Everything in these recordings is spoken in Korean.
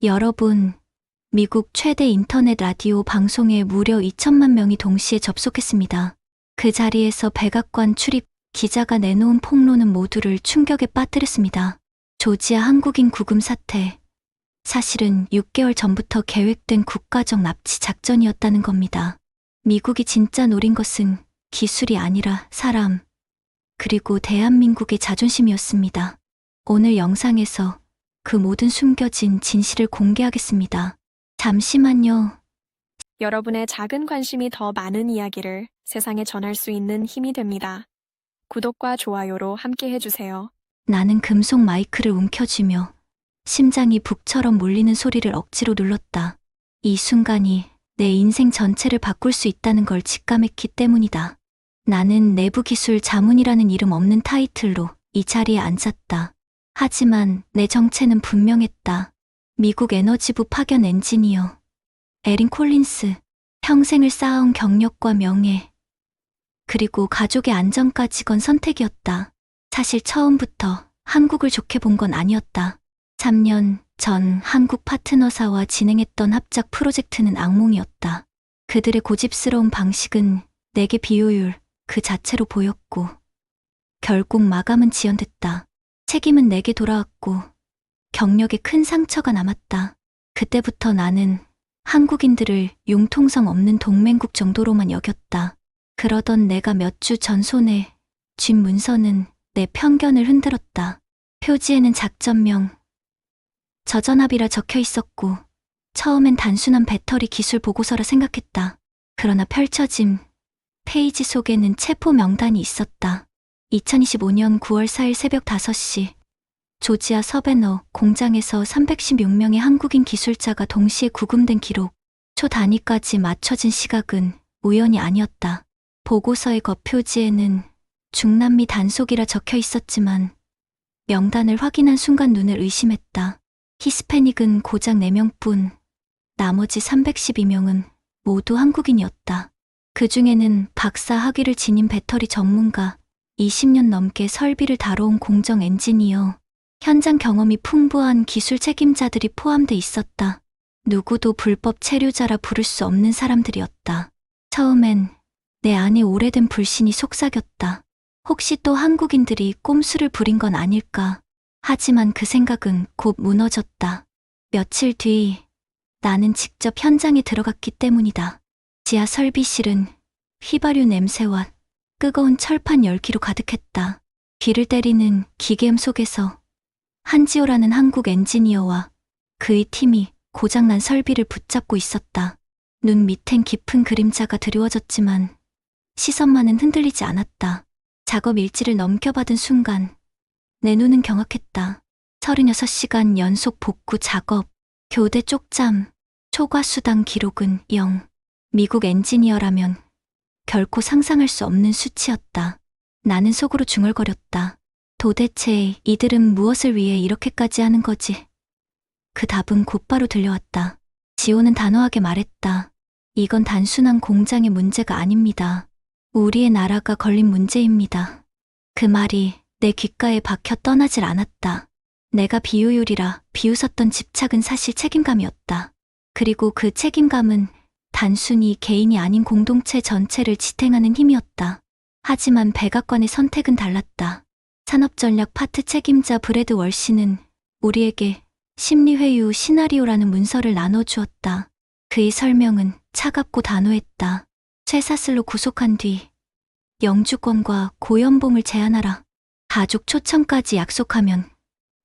여러분, 미국 최대 인터넷 라디오 방송에 무려 2천만 명이 동시에 접속했습니다. 그 자리에서 백악관 출입 기자가 내놓은 폭로는 모두를 충격에 빠뜨렸습니다. 조지아 한국인 구금 사태. 사실은 6개월 전부터 계획된 국가적 납치 작전이었다는 겁니다. 미국이 진짜 노린 것은 기술이 아니라 사람, 그리고 대한민국의 자존심이었습니다. 오늘 영상에서 그 모든 숨겨진 진실을 공개하겠습니다. 잠시만요. 여러분의 작은 관심이 더 많은 이야기를 세상에 전할 수 있는 힘이 됩니다. 구독과 좋아요로 함께 해주세요. 나는 금속 마이크를 움켜쥐며 심장이 북처럼 몰리는 소리를 억지로 눌렀다. 이 순간이 내 인생 전체를 바꿀 수 있다는 걸 직감했기 때문이다. 나는 내부기술 자문이라는 이름 없는 타이틀로 이 자리에 앉았다. 하지만 내 정체는 분명했다. 미국 에너지부 파견 엔지니어 에린 콜린스. 평생을 쌓아온 경력과 명예, 그리고 가족의 안전까지 건 선택이었다. 사실 처음부터 한국을 좋게 본 건 아니었다. 3년 전 한국 파트너사와 진행했던 합작 프로젝트는 악몽이었다. 그들의 고집스러운 방식은 내게 비효율 그 자체로 보였고, 결국 마감은 지연됐다. 책임은 내게 돌아왔고, 경력에 큰 상처가 남았다. 그때부터 나는 한국인들을 융통성 없는 동맹국 정도로만 여겼다. 그러던 내가 몇 주 전 손에 쥔 문서는 내 편견을 흔들었다. 표지에는 작전명, 저전압이라 적혀 있었고, 처음엔 단순한 배터리 기술 보고서라 생각했다. 그러나 펼쳐진 페이지 속에는 체포 명단이 있었다. 2025년 9월 4일 새벽 5시, 조지아 서베너 공장에서 316명의 한국인 기술자가 동시에 구금된 기록. 초 단위까지 맞춰진 시각은 우연이 아니었다. 보고서의 겉표지에는 중남미 단속이라 적혀 있었지만 명단을 확인한 순간 눈을 의심했다. 히스패닉은 고작 4명뿐, 나머지 312명은 모두 한국인이었다. 그 중에는 박사 학위를 지닌 배터리 전문가, 20년 넘게 설비를 다뤄온 공정 엔지니어, 현장 경험이 풍부한 기술 책임자들이 포함돼 있었다. 누구도 불법 체류자라 부를 수 없는 사람들이었다. 처음엔 내 안에 오래된 불신이 속삭였다. 혹시 또 한국인들이 꼼수를 부린 건 아닐까? 하지만 그 생각은 곧 무너졌다. 며칠 뒤 나는 직접 현장에 들어갔기 때문이다. 지하 설비실은 휘발유 냄새와 뜨거운 철판 열기로 가득했다. 귀를 때리는 기계음 속에서 한지호라는 한국 엔지니어와 그의 팀이 고장난 설비를 붙잡고 있었다. 눈 밑엔 깊은 그림자가 드리워졌지만 시선만은 흔들리지 않았다. 작업 일지를 넘겨받은 순간 내 눈은 경악했다. 36시간 연속 복구 작업, 교대 쪽잠, 초과 수당 기록은 0. 미국 엔지니어라면 결코 상상할 수 없는 수치였다. 나는 속으로 중얼거렸다. 도대체 이들은 무엇을 위해 이렇게까지 하는 거지? 그 답은 곧바로 들려왔다. 지호는 단호하게 말했다. 이건 단순한 공장의 문제가 아닙니다. 우리의 나라가 걸린 문제입니다. 그 말이 내 귓가에 박혀 떠나질 않았다. 내가 비효율이라 비웃었던 집착은 사실 책임감이었다. 그리고 그 책임감은 단순히 개인이 아닌 공동체 전체를 지탱하는 힘이었다. 하지만 백악관의 선택은 달랐다. 산업전략 파트 책임자 브래드 월시는 우리에게 심리회유 시나리오라는 문서를 나눠주었다. 그의 설명은 차갑고 단호했다. 쇠사슬로 구속한 뒤 영주권과 고연봉을 제한하라. 가족 초청까지 약속하면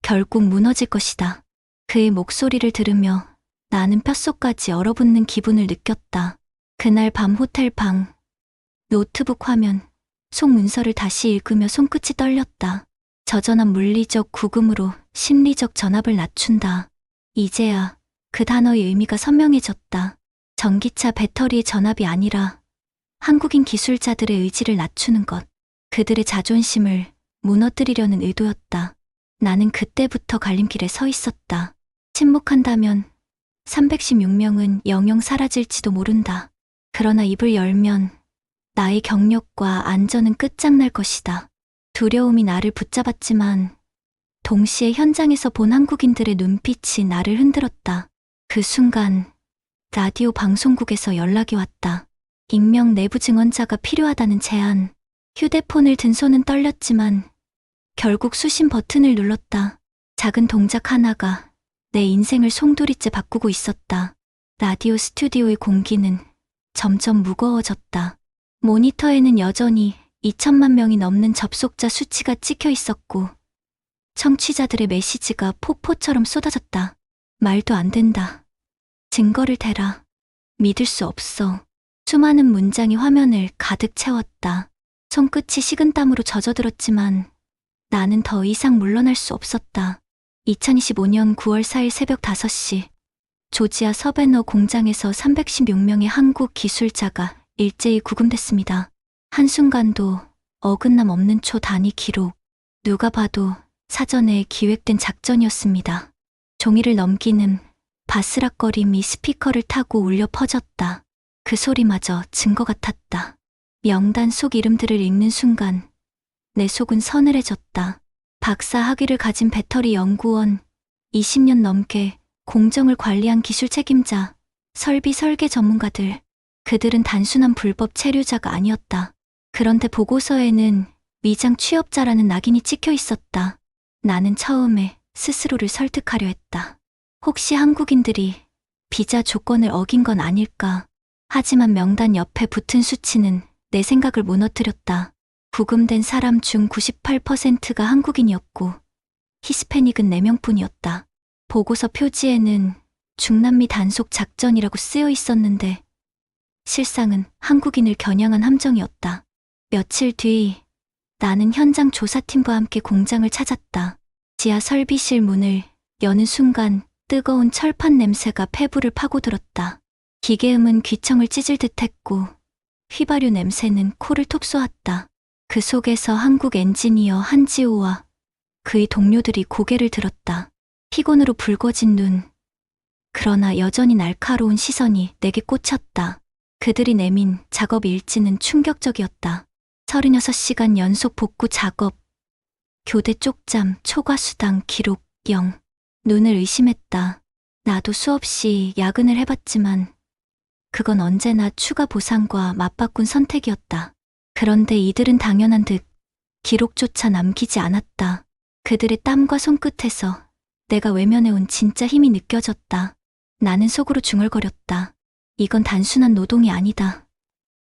결국 무너질 것이다. 그의 목소리를 들으며 나는 뼛속까지 얼어붙는 기분을 느꼈다. 그날 밤 호텔 방, 노트북 화면, 속 문서를 다시 읽으며 손끝이 떨렸다. 저전압 물리적 구금으로 심리적 전압을 낮춘다. 이제야 그 단어의 의미가 선명해졌다. 전기차 배터리의 전압이 아니라 한국인 기술자들의 의지를 낮추는 것, 그들의 자존심을 무너뜨리려는 의도였다. 나는 그때부터 갈림길에 서 있었다. 침묵한다면 316명은 영영 사라질지도 모른다. 그러나 입을 열면 나의 경력과 안전은 끝장날 것이다. 두려움이 나를 붙잡았지만 동시에 현장에서 본 한국인들의 눈빛이 나를 흔들었다. 그 순간 라디오 방송국에서 연락이 왔다. 익명 내부 증언자가 필요하다는 제안. 휴대폰을 든 손은 떨렸지만 결국 수신 버튼을 눌렀다. 작은 동작 하나가 내 인생을 송두리째 바꾸고 있었다. 라디오 스튜디오의 공기는 점점 무거워졌다. 모니터에는 여전히 2천만 명이 넘는 접속자 수치가 찍혀 있었고 청취자들의 메시지가 폭포처럼 쏟아졌다. 말도 안 된다. 증거를 대라. 믿을 수 없어. 수많은 문장이 화면을 가득 채웠다. 손끝이 식은땀으로 젖어들었지만 나는 더 이상 물러날 수 없었다. 2025년 9월 4일 새벽 5시 조지아 서베너 공장에서 316명의 한국 기술자가 일제히 구금됐습니다. 한순간도 어긋남 없는 초단위 기록. 누가 봐도 사전에 기획된 작전이었습니다. 종이를 넘기는 바스락거림이 스피커를 타고 울려 퍼졌다. 그 소리마저 증거 같았다. 명단 속 이름들을 읽는 순간 내 속은 서늘해졌다. 박사 학위를 가진 배터리 연구원, 20년 넘게 공정을 관리한 기술 책임자, 설비 설계 전문가들. 그들은 단순한 불법 체류자가 아니었다. 그런데 보고서에는 위장 취업자라는 낙인이 찍혀 있었다. 나는 처음에 스스로를 설득하려 했다. 혹시 한국인들이 비자 조건을 어긴 건 아닐까? 하지만 명단 옆에 붙은 수치는 내 생각을 무너뜨렸다. 구금된 사람 중 98%가 한국인이었고 히스패닉은 4명뿐이었다. 보고서 표지에는 중남미 단속 작전이라고 쓰여 있었는데 실상은 한국인을 겨냥한 함정이었다. 며칠 뒤 나는 현장 조사팀과 함께 공장을 찾았다. 지하 설비실 문을 여는 순간 뜨거운 철판 냄새가 폐부를 파고들었다. 기계음은 귀청을 찢을 듯했고 휘발유 냄새는 코를 톱쏘았다. 그 속에서 한국 엔지니어 한지호와 그의 동료들이 고개를 들었다. 피곤으로 붉어진 눈. 그러나 여전히 날카로운 시선이 내게 꽂혔다. 그들이 내민 작업 일지는 충격적이었다. 36시간 연속 복구 작업. 교대 쪽잠, 초과 수당, 기록 0. 눈을 의심했다. 나도 수없이 야근을 해봤지만 그건 언제나 추가 보상과 맞바꾼 선택이었다. 그런데 이들은 당연한 듯 기록조차 남기지 않았다. 그들의 땀과 손끝에서 내가 외면해온 진짜 힘이 느껴졌다. 나는 속으로 중얼거렸다. 이건 단순한 노동이 아니다.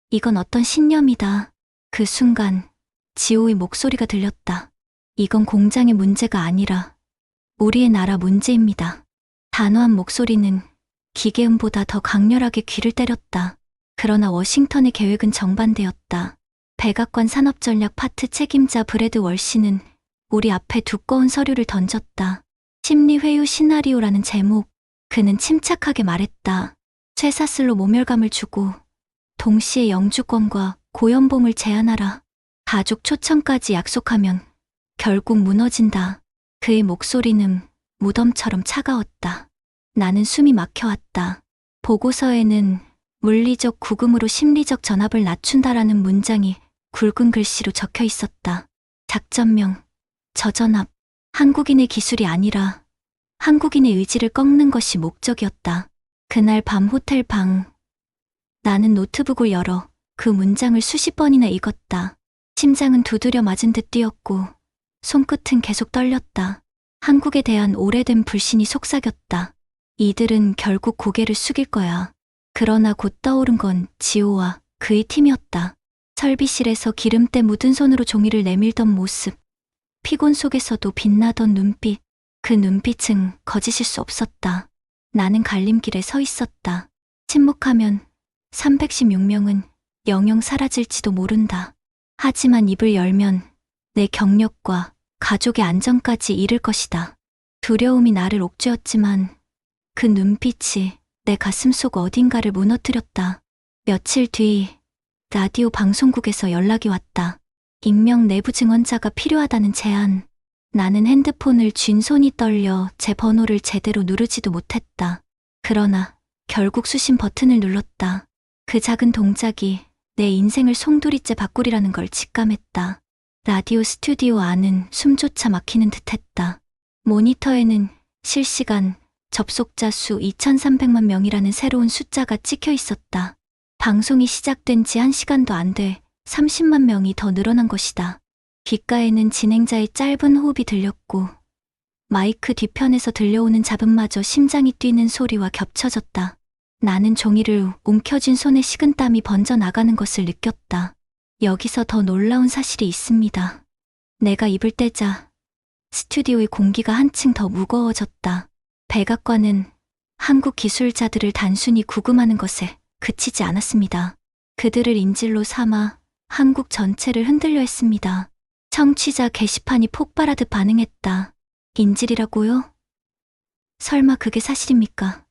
이건 어떤 신념이다. 그 순간 지호의 목소리가 들렸다. 이건 공장의 문제가 아니라 우리의 나라 문제입니다. 단호한 목소리는 기계음보다 더 강렬하게 귀를 때렸다. 그러나 워싱턴의 계획은 정반대였다. 백악관 산업전략 파트 책임자 브래드 월시는 우리 앞에 두꺼운 서류를 던졌다. 심리회유 시나리오라는 제목. 그는 침착하게 말했다. 쇠사슬로 모멸감을 주고 동시에 영주권과 고연봉을 제한하라. 가족 초청까지 약속하면 결국 무너진다. 그의 목소리는 무덤처럼 차가웠다. 나는 숨이 막혀왔다. 보고서에는 물리적 구금으로 심리적 전압을 낮춘다라는 문장이 굵은 글씨로 적혀 있었다. 작전명, 저전압. 한국인의 기술이 아니라 한국인의 의지를 꺾는 것이 목적이었다. 그날 밤 호텔 방. 나는 노트북을 열어 그 문장을 수십 번이나 읽었다. 심장은 두드려 맞은 듯 뛰었고 손끝은 계속 떨렸다. 한국에 대한 오래된 불신이 속삭였다. 이들은 결국 고개를 숙일 거야. 그러나 곧 떠오른 건 지호와 그의 팀이었다. 설비실에서 기름때 묻은 손으로 종이를 내밀던 모습. 피곤 속에서도 빛나던 눈빛. 그 눈빛은 거짓일 수 없었다. 나는 갈림길에 서 있었다. 침묵하면 316명은 영영 사라질지도 모른다. 하지만 입을 열면 내 경력과 가족의 안전까지 잃을 것이다. 두려움이 나를 옥죄었지만 그 눈빛이 내 가슴속 어딘가를 무너뜨렸다. 며칠 뒤 라디오 방송국에서 연락이 왔다. 익명 내부 증언자가 필요하다는 제안. 나는 핸드폰을 쥔 손이 떨려 제 번호를 제대로 누르지도 못했다. 그러나 결국 수신 버튼을 눌렀다. 그 작은 동작이 내 인생을 송두리째 바꾸리라는 걸 직감했다. 라디오 스튜디오 안은 숨조차 막히는 듯했다. 모니터에는 실시간 접속자 수 2,300만 명이라는 새로운 숫자가 찍혀 있었다. 방송이 시작된 지 1시간도 안 돼 30만 명이 더 늘어난 것이다. 귓가에는 진행자의 짧은 호흡이 들렸고 마이크 뒤편에서 들려오는 잡음마저 심장이 뛰는 소리와 겹쳐졌다. 나는 종이를 움켜쥔 손에 식은땀이 번져 나가는 것을 느꼈다. 여기서 더 놀라운 사실이 있습니다. 내가 입을 떼자 스튜디오의 공기가 한층 더 무거워졌다. 백악관은 한국 기술자들을 단순히 구금하는 것에 그치지 않았습니다. 그들을 인질로 삼아 한국 전체를 흔들려 했습니다. 청취자 게시판이 폭발하듯 반응했다. 인질이라고요? 설마 그게 사실입니까?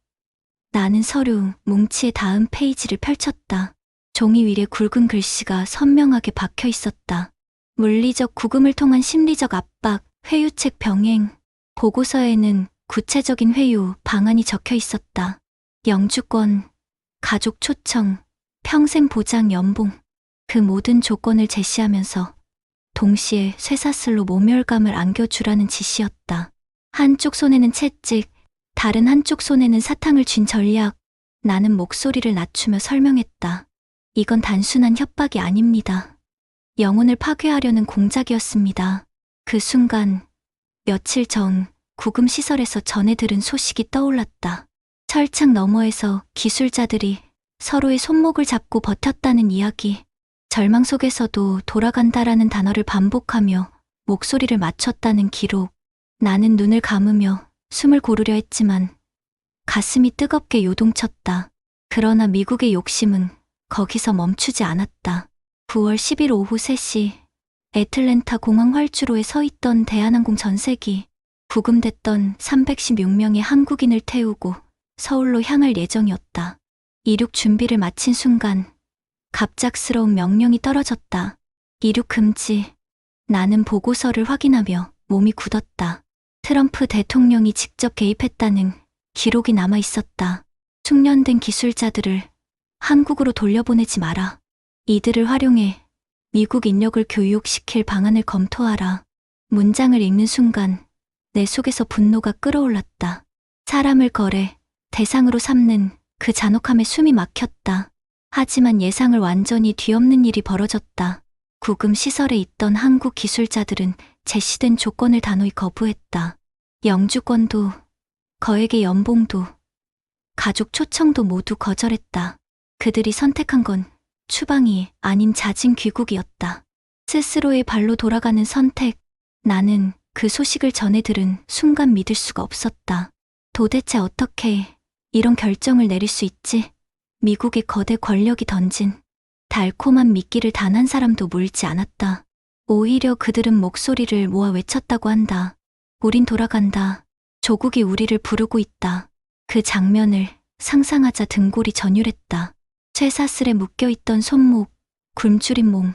나는 서류 뭉치의 다음 페이지를 펼쳤다. 종이 위에 굵은 글씨가 선명하게 박혀 있었다. 물리적 구금을 통한 심리적 압박, 회유책 병행. 보고서에는 구체적인 회유 방안이 적혀 있었다. 영주권, 가족 초청, 평생 보장 연봉. 그 모든 조건을 제시하면서 동시에 쇠사슬로 모멸감을 안겨주라는 지시였다. 한쪽 손에는 채찍, 다른 한쪽 손에는 사탕을 쥔 전략. 나는 목소리를 낮추며 설명했다. 이건 단순한 협박이 아닙니다. 영혼을 파괴하려는 공작이었습니다. 그 순간 며칠 전 구금시설에서 전해 들은 소식이 떠올랐다. 철창 너머에서 기술자들이 서로의 손목을 잡고 버텼다는 이야기. 절망 속에서도 돌아간다라는 단어를 반복하며 목소리를 맞췄다는 기록. 나는 눈을 감으며 숨을 고르려 했지만 가슴이 뜨겁게 요동쳤다. 그러나 미국의 욕심은 거기서 멈추지 않았다. 9월 10일 오후 3시 애틀랜타 공항 활주로에 서 있던 대한항공 전세기. 구금됐던 316명의 한국인을 태우고 서울로 향할 예정이었다. 이륙 준비를 마친 순간 갑작스러운 명령이 떨어졌다. 이륙 금지. 나는 보고서를 확인하며 몸이 굳었다. 트럼프 대통령이 직접 개입했다는 기록이 남아 있었다. 숙련된 기술자들을 한국으로 돌려보내지 마라. 이들을 활용해 미국 인력을 교육시킬 방안을 검토하라. 문장을 읽는 순간 내 속에서 분노가 끓어올랐다. 사람을 거래, 대상으로 삼는 그 잔혹함에 숨이 막혔다. 하지만 예상을 완전히 뒤엎는 일이 벌어졌다. 구금 시설에 있던 한국 기술자들은 제시된 조건을 단호히 거부했다. 영주권도, 거액의 연봉도, 가족 초청도 모두 거절했다. 그들이 선택한 건 추방이 아닌 잦은 귀국이었다. 스스로의 발로 돌아가는 선택. 나는 그 소식을 전해 들은 순간 믿을 수가 없었다. 도대체 어떻게 이런 결정을 내릴 수 있지? 미국의 거대 권력이 던진 달콤한 미끼를 단 한 사람도 물지 않았다. 오히려 그들은 목소리를 모아 외쳤다고 한다. 우린 돌아간다. 조국이 우리를 부르고 있다. 그 장면을 상상하자 등골이 전율했다. 쇠사슬에 묶여있던 손목, 굶주린 몸.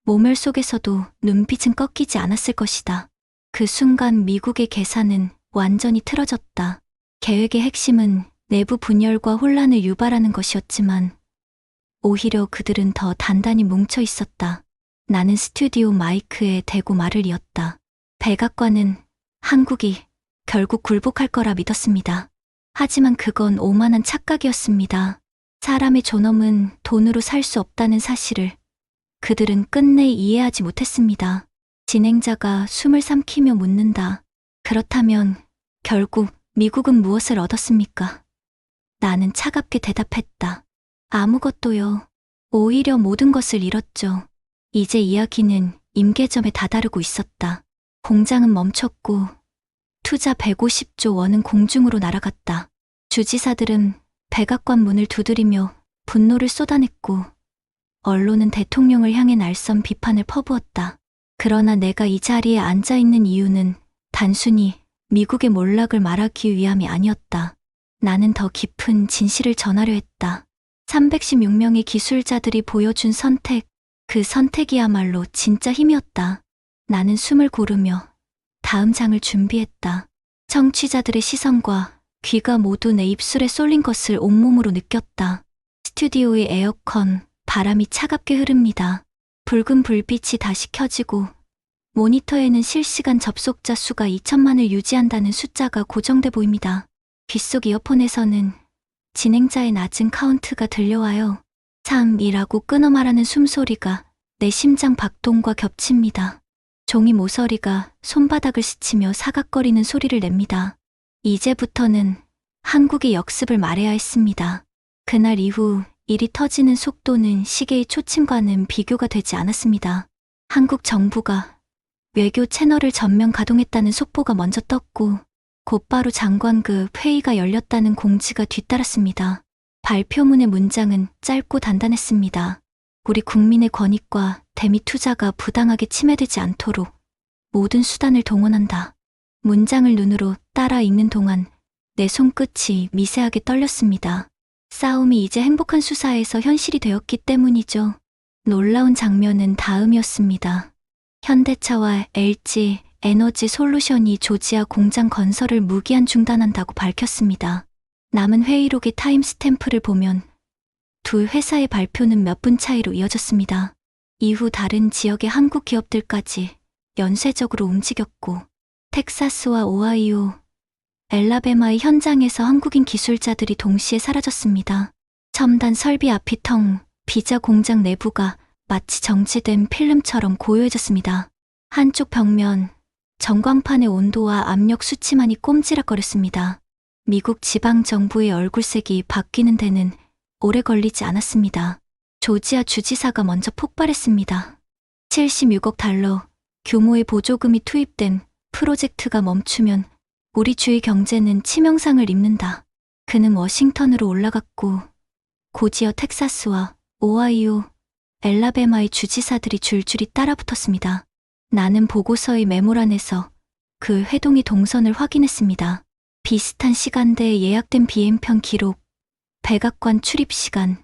모멸 속에서도 눈빛은 꺾이지 않았을 것이다. 그 순간 미국의 계산은 완전히 틀어졌다. 계획의 핵심은 내부 분열과 혼란을 유발하는 것이었지만 오히려 그들은 더 단단히 뭉쳐 있었다. 나는 스튜디오 마이크에 대고 말을 이었다. 백악관은 한국이 결국 굴복할 거라 믿었습니다. 하지만 그건 오만한 착각이었습니다. 사람의 존엄은 돈으로 살 수 없다는 사실을 그들은 끝내 이해하지 못했습니다. 진행자가 숨을 삼키며 묻는다. 그렇다면 결국 미국은 무엇을 얻었습니까? 나는 차갑게 대답했다. 아무것도요. 오히려 모든 것을 잃었죠. 이제 이야기는 임계점에 다다르고 있었다. 공장은 멈췄고 투자 150조 원은 공중으로 날아갔다. 주지사들은 백악관 문을 두드리며 분노를 쏟아냈고 언론은 대통령을 향해 날선 비판을 퍼부었다. 그러나 내가 이 자리에 앉아있는 이유는 단순히 미국의 몰락을 말하기 위함이 아니었다. 나는 더 깊은 진실을 전하려 했다. 316명의 기술자들이 보여준 선택, 그 선택이야말로 진짜 힘이었다. 나는 숨을 고르며 다음 장을 준비했다. 청취자들의 시선과 귀가 모두 내 입술에 쏠린 것을 온몸으로 느꼈다. 스튜디오의 에어컨, 바람이 차갑게 흐릅니다. 붉은 불빛이 다시 켜지고 모니터에는 실시간 접속자 수가 2천만을 유지한다는 숫자가 고정돼 보입니다. 귓속 이어폰에서는 진행자의 낮은 카운트가 들려와요. 3이라고 끊어 말하는 숨소리가 내 심장 박동과 겹칩니다. 종이 모서리가 손바닥을 스치며 사각거리는 소리를 냅니다. 이제부터는 한국의 역습을 말해야 했습니다. 그날 이후 일이 터지는 속도는 시계의 초침과는 비교가 되지 않았습니다. 한국 정부가 외교 채널을 전면 가동했다는 속보가 먼저 떴고 곧바로 장관급 회의가 열렸다는 공지가 뒤따랐습니다. 발표문의 문장은 짧고 단단했습니다. 우리 국민의 권익과 대미 투자가 부당하게 침해되지 않도록 모든 수단을 동원한다. 문장을 눈으로 따라 읽는 동안 내 손끝이 미세하게 떨렸습니다. 싸움이 이제 행복한 수사에서 현실이 되었기 때문이죠. 놀라운 장면은 다음이었습니다. 현대차와 LG 에너지 솔루션이 조지아 공장 건설을 무기한 중단한다고 밝혔습니다. 남은 회의록의 타임스탬프를 보면 두 회사의 발표는 몇 분 차이로 이어졌습니다. 이후 다른 지역의 한국 기업들까지 연쇄적으로 움직였고 텍사스와 오하이오, 엘라베마의 현장에서 한국인 기술자들이 동시에 사라졌습니다. 첨단 설비 앞이 텅 비자 공장 내부가 마치 정지된 필름처럼 고요해졌습니다. 한쪽 벽면, 전광판의 온도와 압력 수치만이 꼼지락거렸습니다. 미국 지방정부의 얼굴색이 바뀌는 데는 오래 걸리지 않았습니다. 조지아 주지사가 먼저 폭발했습니다. 76억 달러 규모의 보조금이 투입된 프로젝트가 멈추면 우리 주의 경제는 치명상을 입는다. 그는 워싱턴으로 올라갔고 고지어 텍사스와 오하이오, 엘라베마의 주지사들이 줄줄이 따라붙었습니다. 나는 보고서의 메모란에서 그 회동의 동선을 확인했습니다. 비슷한 시간대에 예약된 비행편 기록, 백악관 출입 시간,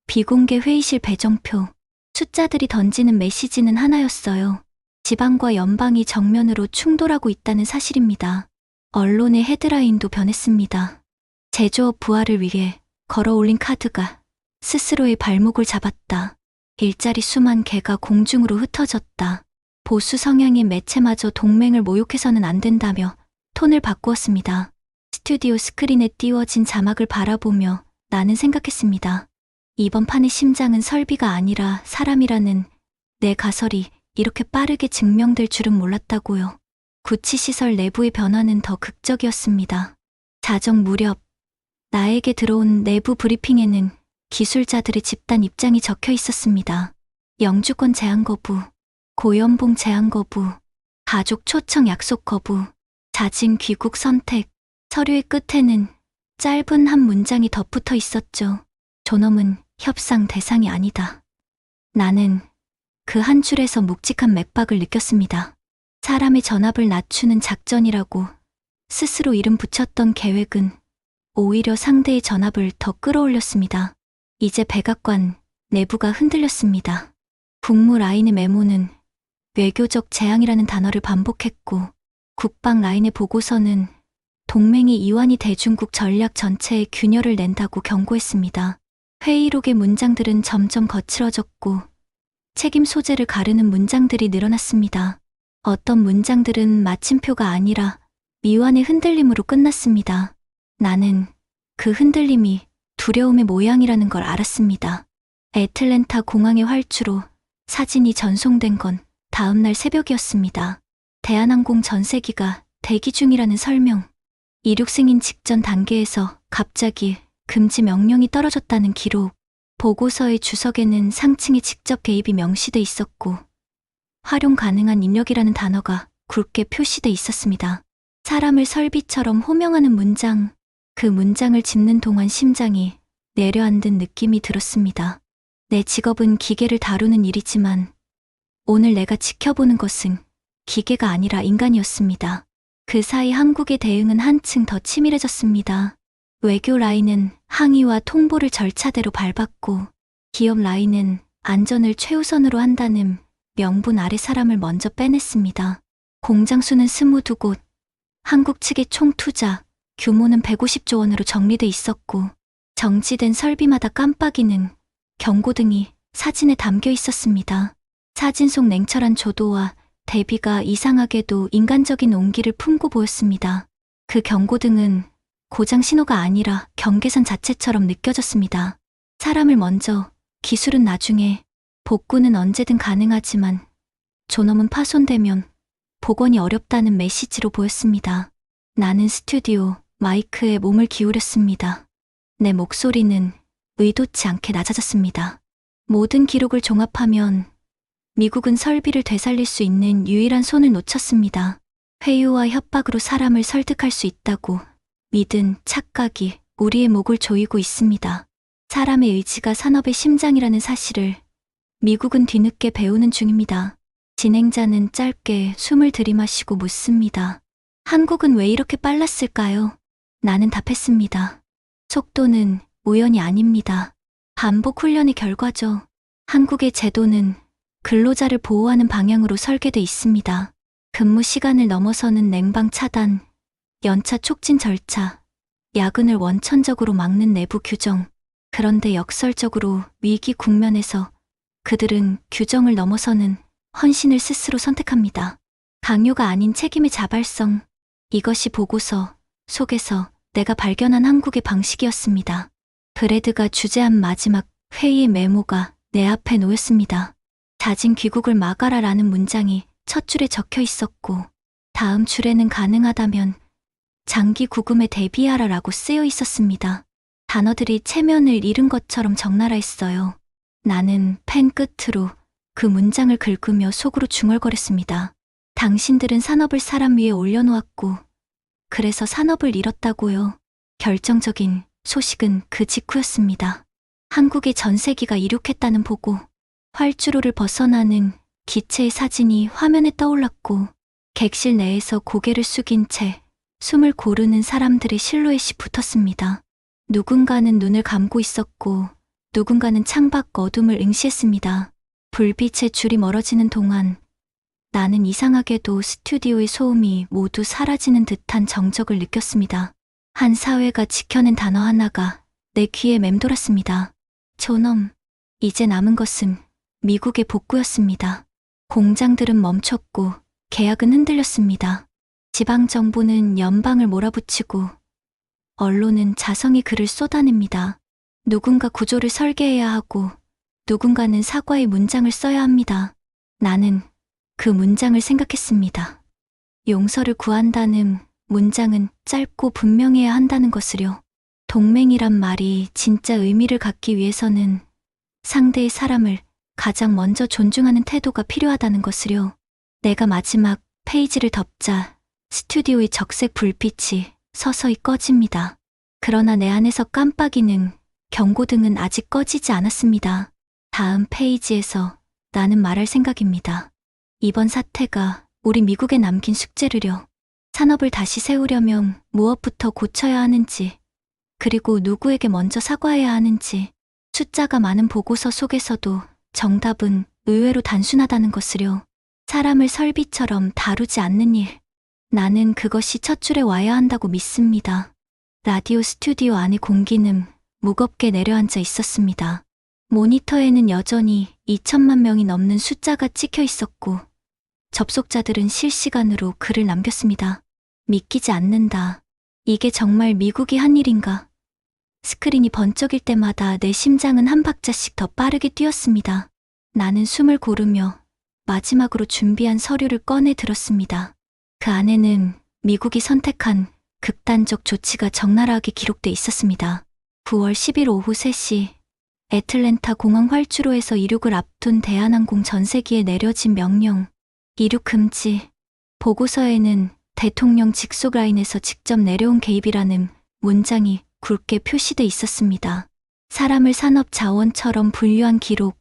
비공개 회의실 배정표, 숫자들이 던지는 메시지는 하나였어요. 지방과 연방이 정면으로 충돌하고 있다는 사실입니다. 언론의 헤드라인도 변했습니다. 제조업 부활을 위해 걸어 올린 카드가 스스로의 발목을 잡았다. 일자리 수만 개가 공중으로 흩어졌다. 보수 성향의 매체마저 동맹을 모욕해서는 안 된다며 톤을 바꾸었습니다. 스튜디오 스크린에 띄워진 자막을 바라보며 나는 생각했습니다. 이번 판의 심장은 설비가 아니라 사람이라는 내 가설이 이렇게 빠르게 증명될 줄은 몰랐다고요. 구치시설 내부의 변화는 더 극적이었습니다. 자정 무렵 나에게 들어온 내부 브리핑에는 기술자들의 집단 입장이 적혀 있었습니다. 영주권 제한 거부, 고연봉 제한 거부, 가족 초청 약속 거부, 자진 귀국 선택. 서류의 끝에는 짧은 한 문장이 덧붙어 있었죠. 존엄은 협상 대상이 아니다. 나는 그 한 줄에서 묵직한 맥박을 느꼈습니다. 사람의 전압을 낮추는 작전이라고 스스로 이름 붙였던 계획은 오히려 상대의 전압을 더 끌어올렸습니다. 이제 백악관 내부가 흔들렸습니다. 국무 라인의 메모는 외교적 재앙이라는 단어를 반복했고 국방 라인의 보고서는 동맹이 이완이 대중국 전략 전체에 균열을 낸다고 경고했습니다. 회의록의 문장들은 점점 거칠어졌고 책임 소재를 가르는 문장들이 늘어났습니다. 어떤 문장들은 마침표가 아니라 미완의 흔들림으로 끝났습니다. 나는 그 흔들림이 두려움의 모양이라는 걸 알았습니다. 애틀랜타 공항의 활주로 사진이 전송된 건 다음날 새벽이었습니다. 대한항공 전세기가 대기 중이라는 설명, 이륙 승인 직전 단계에서 갑자기 금지 명령이 떨어졌다는 기록, 보고서의 주석에는 상층의 직접 개입이 명시돼 있었고 활용 가능한 인력이라는 단어가 굵게 표시돼 있었습니다. 사람을 설비처럼 호명하는 문장, 그 문장을 짚는 동안 심장이 내려앉은 느낌이 들었습니다. 내 직업은 기계를 다루는 일이지만 오늘 내가 지켜보는 것은 기계가 아니라 인간이었습니다. 그 사이 한국의 대응은 한층 더 치밀해졌습니다. 외교 라인은 항의와 통보를 절차대로 밟았고 기업 라인은 안전을 최우선으로 한다는 명분 아래 사람을 먼저 빼냈습니다. 공장 수는 22곳, 한국 측의 총 투자 규모는 150조 원으로 정리돼 있었고 정지된 설비마다 깜빡이는 경고등이 사진에 담겨 있었습니다. 사진 속 냉철한 조도와 대비가 이상하게도 인간적인 온기를 품고 보였습니다. 그 경고등은 고장 신호가 아니라 경계선 자체처럼 느껴졌습니다. 사람을 먼저, 기술은 나중에, 복구는 언제든 가능하지만 존엄은 파손되면 복원이 어렵다는 메시지로 보였습니다. 나는 스튜디오 마이크에 몸을 기울였습니다. 내 목소리는 의도치 않게 낮아졌습니다. 모든 기록을 종합하면 미국은 설비를 되살릴 수 있는 유일한 손을 놓쳤습니다. 회유와 협박으로 사람을 설득할 수 있다고 믿은 착각이 우리의 목을 조이고 있습니다. 사람의 의지가 산업의 심장이라는 사실을 미국은 뒤늦게 배우는 중입니다. 진행자는 짧게 숨을 들이마시고 묻습니다. 한국은 왜 이렇게 빨랐을까요? 나는 답했습니다. 속도는 우연이 아닙니다. 반복 훈련의 결과죠. 한국의 제도는 근로자를 보호하는 방향으로 설계돼 있습니다. 근무 시간을 넘어서는 냉방 차단, 연차 촉진 절차, 야근을 원천적으로 막는 내부 규정. 그런데 역설적으로 위기 국면에서 그들은 규정을 넘어서는 헌신을 스스로 선택합니다. 강요가 아닌 책임의 자발성. 이것이 보고서 속에서 내가 발견한 한국의 방식이었습니다. 브래드가 주재한 마지막 회의의 메모가 내 앞에 놓였습니다. 자진 귀국을 막아라라는 문장이 첫 줄에 적혀 있었고 다음 줄에는 가능하다면 장기 구금에 대비하라라고 쓰여 있었습니다. 단어들이 체면을 잃은 것처럼 적나라했어요. 나는 펜 끝으로 그 문장을 긁으며 속으로 중얼거렸습니다. 당신들은 산업을 사람 위에 올려놓았고 그래서 산업을 잃었다고요. 결정적인 소식은 그 직후였습니다. 한국의 전세기가 이륙했다는 보고. 활주로를 벗어나는 기체의 사진이 화면에 떠올랐고 객실 내에서 고개를 숙인 채 숨을 고르는 사람들의 실루엣이 붙었습니다. 누군가는 눈을 감고 있었고 누군가는 창밖 어둠을 응시했습니다. 불빛의 줄이 멀어지는 동안 나는 이상하게도 스튜디오의 소음이 모두 사라지는 듯한 정적을 느꼈습니다. 한 사회가 지켜낸 단어 하나가 내 귀에 맴돌았습니다. 존엄. 이제 남은 것은 미국의 복구였습니다. 공장들은 멈췄고 계약은 흔들렸습니다. 지방정부는 연방을 몰아붙이고 언론은 자성의 글을 쏟아냅니다. 누군가 구조를 설계해야 하고 누군가는 사과의 문장을 써야 합니다. 나는 그 문장을 생각했습니다. 용서를 구한다는 문장은 짧고 분명해야 한다는 것을요. 동맹이란 말이 진짜 의미를 갖기 위해서는 상대의 사람을 가장 먼저 존중하는 태도가 필요하다는 것을요. 내가 마지막 페이지를 덮자 스튜디오의 적색 불빛이 서서히 꺼집니다. 그러나 내 안에서 깜빡이는 경고등은 아직 꺼지지 않았습니다. 다음 페이지에서 나는 말할 생각입니다. 이번 사태가 우리 미국에 남긴 숙제를요. 산업을 다시 세우려면 무엇부터 고쳐야 하는지, 그리고 누구에게 먼저 사과해야 하는지, 숫자가 많은 보고서 속에서도 정답은 의외로 단순하다는 것을요. 사람을 설비처럼 다루지 않는 일. 나는 그것이 첫 줄에 와야 한다고 믿습니다. 라디오 스튜디오 안의 공기는 무겁게 내려앉아 있었습니다. 모니터에는 여전히 2천만 명이 넘는 숫자가 찍혀 있었고 접속자들은 실시간으로 글을 남겼습니다. 믿기지 않는다. 이게 정말 미국이 한 일인가? 스크린이 번쩍일 때마다 내 심장은 한 박자씩 더 빠르게 뛰었습니다. 나는 숨을 고르며 마지막으로 준비한 서류를 꺼내 들었습니다. 그 안에는 미국이 선택한 극단적 조치가 적나라하게 기록돼 있었습니다. 9월 10일 오후 3시 애틀랜타 공항 활주로에서 이륙을 앞둔 대한항공 전세기에 내려진 명령. 이륙 금지. 보고서에는 대통령 직속 라인에서 직접 내려온 개입이라는 문장이 굵게 표시돼 있었습니다. 사람을 산업 자원처럼 분류한 기록,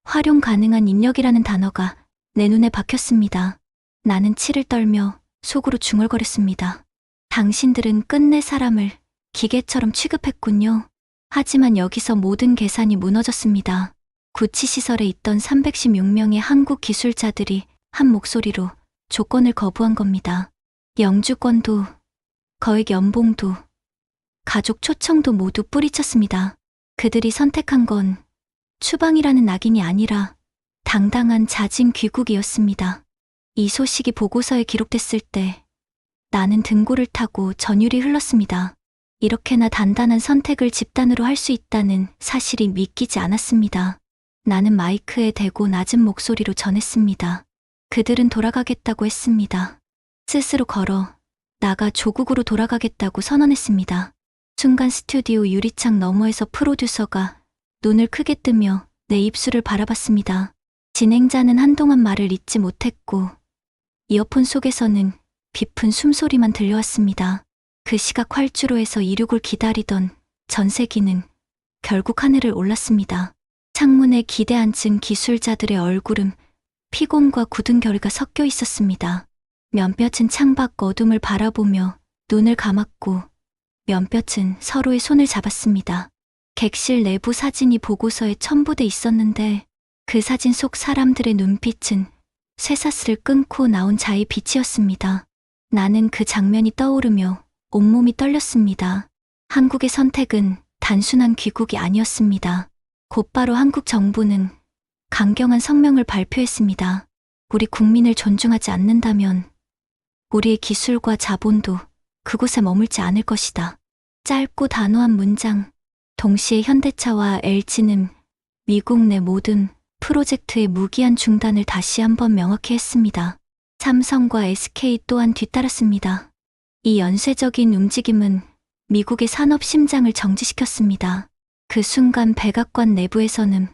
활용 가능한 인력이라는 단어가 내 눈에 박혔습니다. 나는 치를 떨며 속으로 중얼거렸습니다. 당신들은 끝내 사람을 기계처럼 취급했군요. 하지만 여기서 모든 계산이 무너졌습니다. 구치시설에 있던 316명의 한국 기술자들이 한 목소리로 조건을 거부한 겁니다. 영주권도, 거액 연봉도, 가족 초청도 모두 뿌리쳤습니다. 그들이 선택한 건 추방이라는 낙인이 아니라 당당한 자진 귀국이었습니다. 이 소식이 보고서에 기록됐을 때 나는 등골을 타고 전율이 흘렀습니다. 이렇게나 단단한 선택을 집단으로 할 수 있다는 사실이 믿기지 않았습니다. 나는 마이크에 대고 낮은 목소리로 전했습니다. 그들은 돌아가겠다고 했습니다. 스스로 걸어 나가 조국으로 돌아가겠다고 선언했습니다. 순간 스튜디오 유리창 너머에서 프로듀서가 눈을 크게 뜨며 내 입술을 바라봤습니다. 진행자는 한동안 말을 잇지 못했고 이어폰 속에서는 깊은 숨소리만 들려왔습니다. 그 시각 활주로에서 이륙을 기다리던 전세기는 결국 하늘을 올랐습니다. 창문에 기대 앉은 기술자들의 얼굴은 피곤과 굳은 결의가 섞여 있었습니다. 몇몇은 창밖 어둠을 바라보며 눈을 감았고 몇몇은 서로의 손을 잡았습니다. 객실 내부 사진이 보고서에 첨부돼 있었는데 그 사진 속 사람들의 눈빛은 쇠사슬을 끊고 나온 자의 빛이었습니다. 나는 그 장면이 떠오르며 온몸이 떨렸습니다. 한국의 선택은 단순한 귀국이 아니었습니다. 곧바로 한국 정부는 강경한 성명을 발표했습니다. 우리 국민을 존중하지 않는다면 우리의 기술과 자본도 그곳에 머물지 않을 것이다. 짧고 단호한 문장. 동시에 현대차와 LG는 미국 내 모든 프로젝트의 무기한 중단을 다시 한번 명확히 했습니다. 삼성과 SK 또한 뒤따랐습니다. 이 연쇄적인 움직임은 미국의 산업 심장을 정지시켰습니다. 그 순간 백악관 내부에서는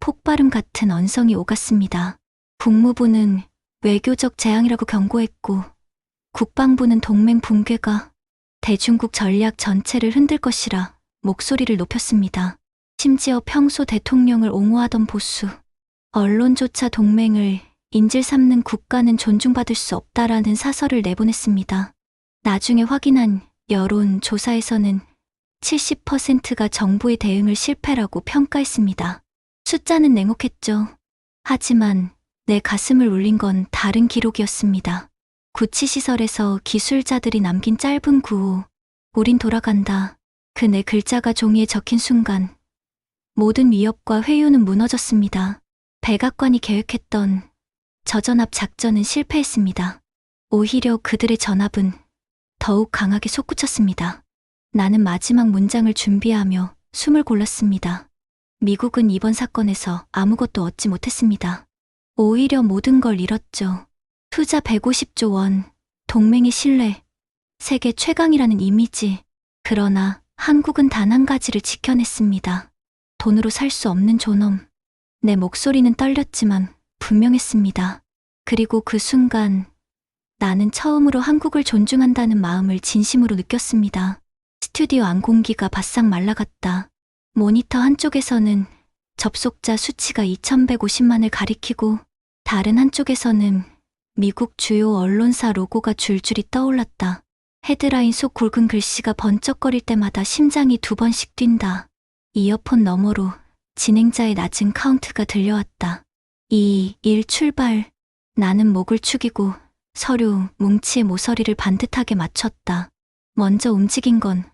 폭발음 같은 언성이 오갔습니다. 국무부는 외교적 재앙이라고 경고했고 국방부는 동맹 붕괴가 대중국 전략 전체를 흔들 것이라 목소리를 높였습니다. 심지어 평소 대통령을 옹호하던 보수 언론조차 동맹을 인질 삼는 국가는 존중받을 수 없다라는 사설을 내보냈습니다. 나중에 확인한 여론 조사에서는 70%가 정부의 대응을 실패라고 평가했습니다. 숫자는 냉혹했죠. 하지만 내 가슴을 울린 건 다른 기록이었습니다. 구치시설에서 기술자들이 남긴 짧은 구호, 우린 돌아간다. 그 네 글자가 종이에 적힌 순간 모든 위협과 회유는 무너졌습니다. 백악관이 계획했던 저전압 작전은 실패했습니다. 오히려 그들의 전압은 더욱 강하게 솟구쳤습니다. 나는 마지막 문장을 준비하며 숨을 골랐습니다. 미국은 이번 사건에서 아무것도 얻지 못했습니다. 오히려 모든 걸 잃었죠. 투자 150조 원, 동맹의 신뢰, 세계 최강이라는 이미지. 그러나 한국은 단 한 가지를 지켜냈습니다. 돈으로 살 수 없는 존엄. 내 목소리는 떨렸지만 분명했습니다. 그리고 그 순간 나는 처음으로 한국을 존중한다는 마음을 진심으로 느꼈습니다. 스튜디오 안 공기가 바싹 말라갔다. 모니터 한쪽에서는 접속자 수치가 2150만을 가리키고 다른 한쪽에서는 미국 주요 언론사 로고가 줄줄이 떠올랐다. 헤드라인 속 굵은 글씨가 번쩍거릴 때마다 심장이 2번씩 뛴다. 이어폰 너머로 진행자의 낮은 카운트가 들려왔다. 2, 1 출발. 나는 목을 축이고 서류, 뭉치의 모서리를 반듯하게 맞췄다. 먼저 움직인 건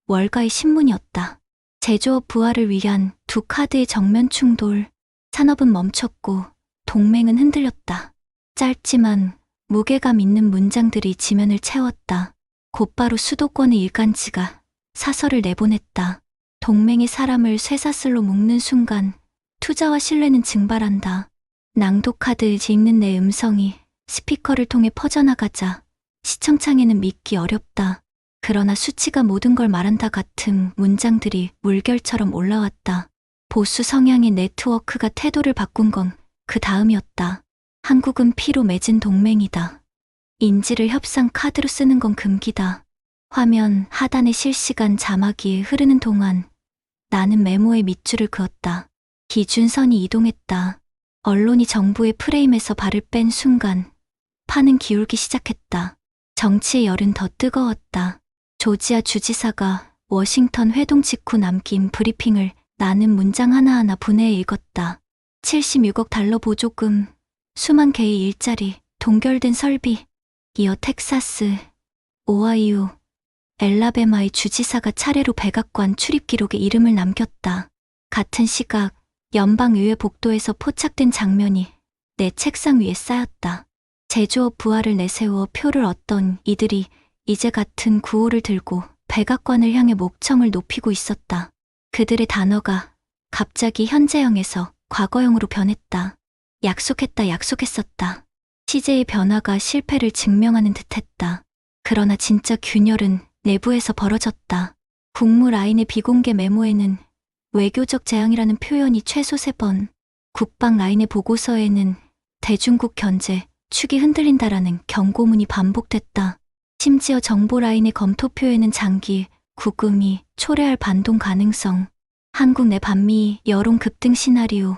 월가의 신문이었다. 제조업 부활을 위한 두 카드의 정면 충돌. 산업은 멈췄고 동맹은 흔들렸다. 짧지만 무게감 있는 문장들이 지면을 채웠다. 곧바로 수도권의 일간지가 사설을 내보냈다. 동맹의 사람을 쇠사슬로 묶는 순간 투자와 신뢰는 증발한다. 낭독하듯 읽는 내 음성이 스피커를 통해 퍼져나가자 시청창에는 믿기 어렵다. 그러나 수치가 모든 걸 말한다 같은 문장들이 물결처럼 올라왔다. 보수 성향의 네트워크가 태도를 바꾼 건 그 다음이었다. 한국은 피로 맺은 동맹이다. 인지를 협상 카드로 쓰는 건 금기다. 화면 하단의 실시간 자막이 흐르는 동안 나는 메모에 밑줄을 그었다. 기준선이 이동했다. 언론이 정부의 프레임에서 발을 뺀 순간 판은 기울기 시작했다. 정치의 열은 더 뜨거웠다. 조지아 주지사가 워싱턴 회동 직후 남긴 브리핑을 나는 문장 하나하나 분해해 읽었다. 76억 달러 보조금, 수만 개의 일자리, 동결된 설비. 이어 텍사스, 오하이오, 엘라베마의 주지사가 차례로 백악관 출입 기록에 이름을 남겼다. 같은 시각 연방의회 복도에서 포착된 장면이 내 책상 위에 쌓였다. 제조업 부하를 내세워 표를 얻던 이들이 이제 같은 구호를 들고 백악관을 향해 목청을 높이고 있었다. 그들의 단어가 갑자기 현재형에서 과거형으로 변했다. 약속했다, 약속했었다. 시제의 변화가 실패를 증명하는 듯했다. 그러나 진짜 균열은 내부에서 벌어졌다. 국무 라인의 비공개 메모에는 외교적 재앙이라는 표현이 최소 3번, 국방 라인의 보고서에는 대중국 견제, 축이 흔들린다라는 경고문이 반복됐다. 심지어 정보 라인의 검토표에는 장기, 구금이 초래할 반동 가능성, 한국 내 반미 여론 급등 시나리오,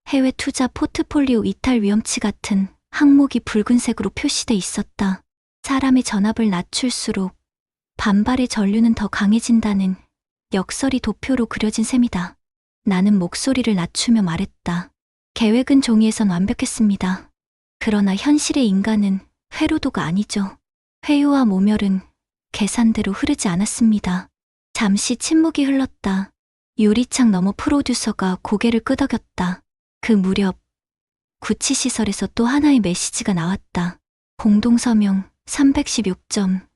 해외 투자 포트폴리오 이탈 위험치 같은 항목이 붉은색으로 표시돼 있었다. 사람의 전압을 낮출수록 반발의 전류는 더 강해진다는 역설이 도표로 그려진 셈이다. 나는 목소리를 낮추며 말했다. 계획은 종이에선 완벽했습니다. 그러나 현실의 인간은 회로도가 아니죠. 회유와 모멸은 계산대로 흐르지 않았습니다. 잠시 침묵이 흘렀다. 유리창 너머 프로듀서가 고개를 끄덕였다. 그 무렵 구치시설에서 또 하나의 메시지가 나왔다. 공동서명 316점.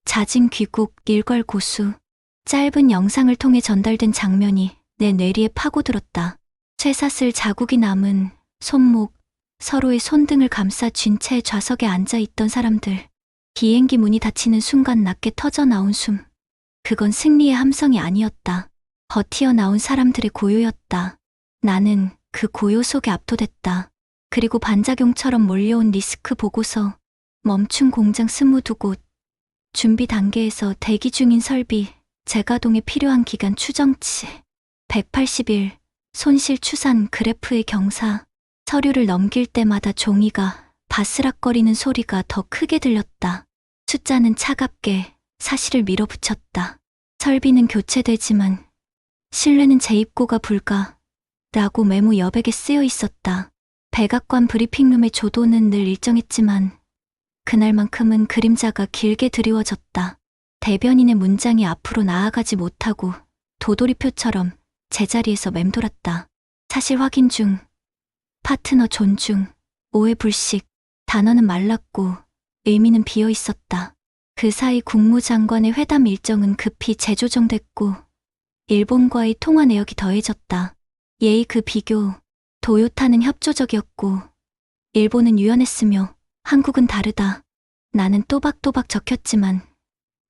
잦은 귀국 일괄 고수. 짧은 영상을 통해 전달된 장면이 내 뇌리에 파고들었다. 쇠사슬 자국이 남은 손목, 서로의 손등을 감싸 쥔 채 좌석에 앉아있던 사람들. 비행기 문이 닫히는 순간 낮게 터져 나온 숨. 그건 승리의 함성이 아니었다. 버티어 나온 사람들의 고요였다. 나는 그 고요 속에 압도됐다. 그리고 반작용처럼 몰려온 리스크 보고서, 멈춘 공장 22곳, 준비 단계에서 대기 중인 설비, 재가동에 필요한 기간 추정치, 180일, 손실 추산 그래프의 경사, 서류를 넘길 때마다 종이가 바스락거리는 소리가 더 크게 들렸다. 숫자는 차갑게 사실을 밀어붙였다. 설비는 교체되지만 신뢰는 재입고가 불가 라고 메모 여백에 쓰여 있었다. 백악관 브리핑룸의 조도는 늘 일정했지만 그날만큼은 그림자가 길게 드리워졌다. 대변인의 문장이 앞으로 나아가지 못하고 도돌이표처럼 제자리에서 맴돌았다. 사실 확인 중, 파트너 존중, 오해 불식, 단어는 말랐고 의미는 비어 있었다. 그 사이 국무장관의 회담 일정은 급히 재조정됐고 일본과의 통화 내역이 더해졌다. 예의 그 비교, 도요타는 협조적이었고 일본은 유연했으며 한국은 다르다. 나는 또박또박 적혔지만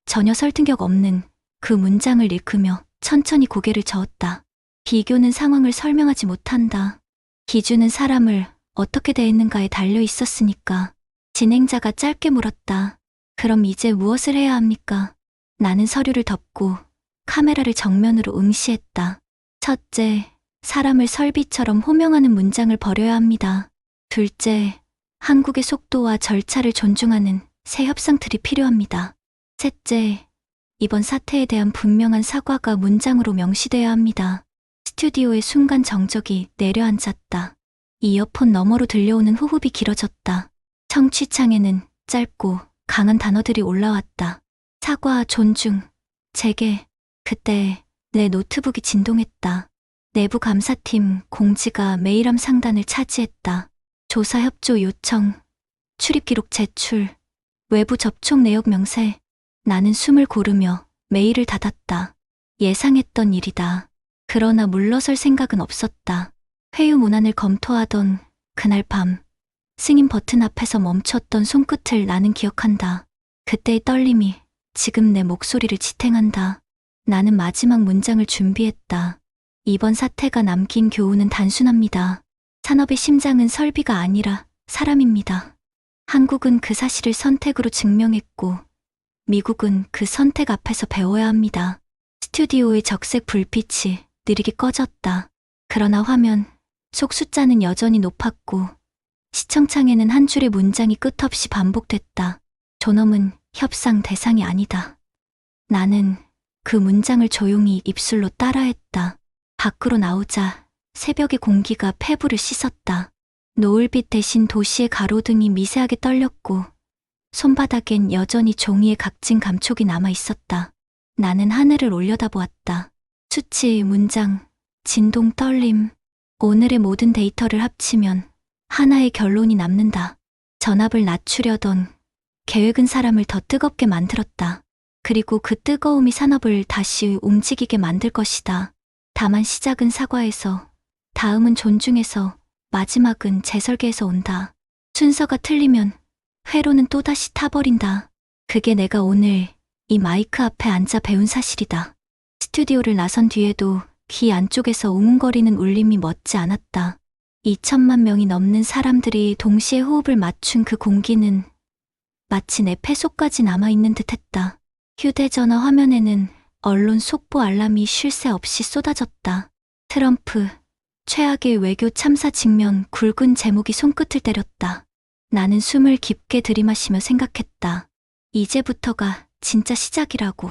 전혀 설득력 없는 그 문장을 읽으며 천천히 고개를 저었다. 비교는 상황을 설명하지 못한다. 기준은 사람을 어떻게 대했는가에 달려 있었으니까. 진행자가 짧게 물었다. 그럼 이제 무엇을 해야 합니까? 나는 서류를 덮고 카메라를 정면으로 응시했다. 첫째, 사람을 설비처럼 호명하는 문장을 버려야 합니다. 둘째, 한국의 속도와 절차를 존중하는 새 협상 틀이 필요합니다. 셋째, 이번 사태에 대한 분명한 사과가 문장으로 명시돼야 합니다. 스튜디오의 순간 정적이 내려앉았다. 이어폰 너머로 들려오는 호흡이 길어졌다. 청취창에는 짧고 강한 단어들이 올라왔다. 사과, 존중, 재개. 그때 내 노트북이 진동했다. 내부 감사팀 공지가 메일함 상단을 차지했다. 조사 협조 요청, 출입기록 제출, 외부 접촉 내역 명세. 나는 숨을 고르며 메일을 닫았다. 예상했던 일이다. 그러나 물러설 생각은 없었다. 회유 문안을 검토하던 그날 밤, 승인 버튼 앞에서 멈췄던 손끝을 나는 기억한다. 그때의 떨림이 지금 내 목소리를 지탱한다. 나는 마지막 문장을 준비했다. 이번 사태가 남긴 교훈은 단순합니다. 산업의 심장은 설비가 아니라 사람입니다. 한국은 그 사실을 선택으로 증명했고 미국은 그 선택 앞에서 배워야 합니다. 스튜디오의 적색 불빛이 느리게 꺼졌다. 그러나 화면 속 숫자는 여전히 높았고 시청창에는 한 줄의 문장이 끝없이 반복됐다. 존엄은 협상 대상이 아니다. 나는 그 문장을 조용히 입술로 따라했다. 밖으로 나오자 새벽의 공기가 폐부를 씻었다. 노을빛 대신 도시의 가로등이 미세하게 떨렸고 손바닥엔 여전히 종이의 각진 감촉이 남아 있었다. 나는 하늘을 올려다보았다. 수치, 문장, 진동, 떨림. 오늘의 모든 데이터를 합치면 하나의 결론이 남는다. 전압을 낮추려던 계획은 사람을 더 뜨겁게 만들었다. 그리고 그 뜨거움이 산업을 다시 움직이게 만들 것이다. 다만 시작은 사과에서, 다음은 존중에서, 마지막은 재설계에서 온다. 순서가 틀리면 회로는 또다시 타버린다. 그게 내가 오늘 이 마이크 앞에 앉아 배운 사실이다. 스튜디오를 나선 뒤에도 귀 안쪽에서 웅웅거리는 울림이 멎지 않았다. 2천만 명이 넘는 사람들이 동시에 호흡을 맞춘 그 공기는 마치 내 폐 속까지 남아있는 듯했다. 휴대전화 화면에는 언론 속보 알람이 쉴 새 없이 쏟아졌다. 트럼프, 최악의 외교 참사 직면 굵은 제목이 손끝을 때렸다. 나는 숨을 깊게 들이마시며 생각했다. 이제부터가 진짜 시작이라고.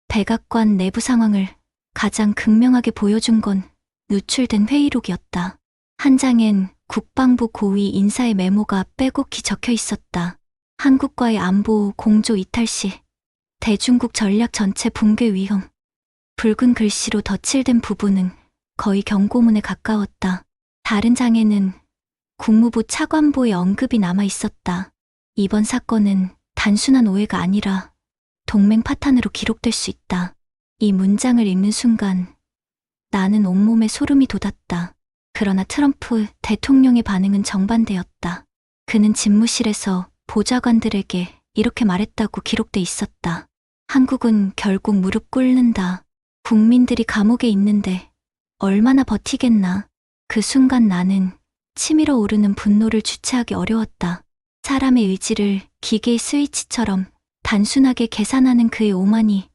백악관 내부 상황을 가장 극명하게 보여준 건 누출된 회의록이었다. 한 장엔 국방부 고위 인사의 메모가 빼곡히 적혀 있었다. 한국과의 안보 공조 이탈 시 대중국 전략 전체 붕괴 위험. 붉은 글씨로 덧칠된 부분은 거의 경고문에 가까웠다. 다른 장에는 국무부 차관보의 언급이 남아 있었다. 이번 사건은 단순한 오해가 아니라 동맹 파탄으로 기록될 수 있다. 이 문장을 읽는 순간 나는 온몸에 소름이 돋았다. 그러나 트럼프 대통령의 반응은 정반대였다. 그는 집무실에서 보좌관들에게 이렇게 말했다고 기록돼 있었다. 한국은 결국 무릎 꿇는다. 국민들이 감옥에 있는데 얼마나 버티겠나. 그 순간 나는 치밀어 오르는 분노를 주체하기 어려웠다. 사람의 의지를 기계의 스위치처럼 단순하게 계산하는 그의 오만이